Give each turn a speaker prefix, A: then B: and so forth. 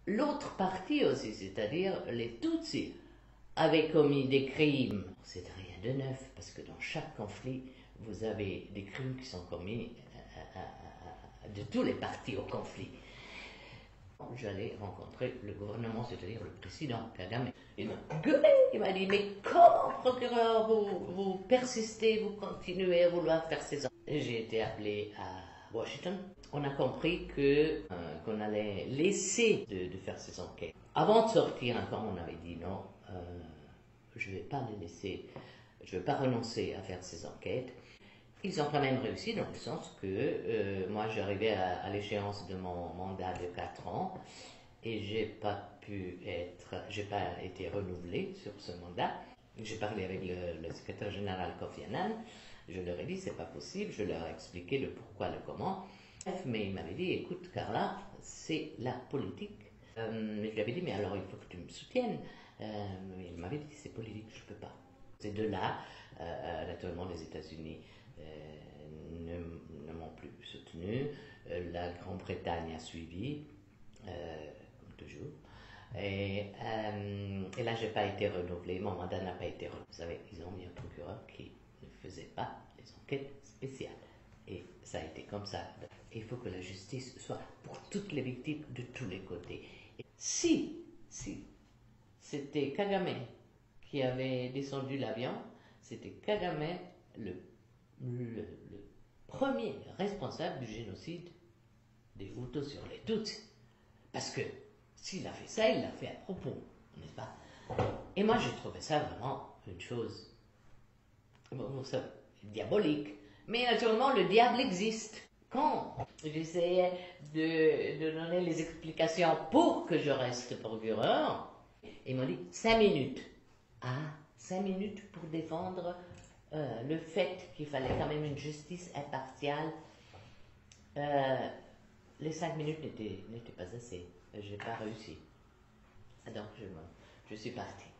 A: l'autre partie aussi, c'est-à-dire les Tutsis, avaient commis des crimes. C'est rien de neuf, parce que dans chaque conflit, vous avez des crimes qui sont commis de tous les partis au conflit. J'allais rencontrer le gouvernement, c'est-à-dire le président Kagame. Il m'a gueulé, il m'a dit, mais comment, procureur, vous persistez, vous continuez à vouloir faire ces enquêtes? J'ai été appelé à Washington. On a compris qu'on allait laisser de faire ces enquêtes. Avant de sortir, encore, on avait dit non, je ne vais pas les laisser, je ne vais pas renoncer à faire ces enquêtes. Ils ont quand même réussi dans le sens que moi j'arrivais à l'échéance de mon mandat de 4 ans et j'ai pas été renouvelé sur ce mandat. J'ai parlé avec le secrétaire général Kofi Annan, je leur ai dit c'est pas possible, je leur ai expliqué le pourquoi, le comment. Mais il m'avait dit écoute Carla, c'est la politique. Je lui avais dit mais alors il faut que tu me soutiennes. Il m'avait dit c'est politique, je peux pas. Ces deux-là, naturellement les États-Unis ne m'ont plus soutenu. La Grande-Bretagne a suivi, comme toujours. Et là, je n'ai pas été renouvelé, mon mandat n'a pas été renouvelé. Vous savez, ils ont mis un procureur qui ne faisait pas les enquêtes spéciales. Et ça a été comme ça. Il faut que la justice soit pour toutes les victimes de tous les côtés. Et si c'était Kagame qui avait descendu l'avion, c'était Kagame le premier responsable du génocide des Hutus sur les Tutsis. Parce que s'il a fait ça, il l'a fait à propos, n'est-ce pas? Et moi, j'ai trouvé ça vraiment une chose diabolique. Mais naturellement, le diable existe. Quand j'essayais de donner les explications pour que je reste procureur, ils m'ont dit 5 minutes. Ah, 5 minutes pour défendre le fait qu'il fallait quand même une justice impartiale. Les 5 minutes n'étaient pas assez. Je n'ai pas réussi. Donc je suis partie.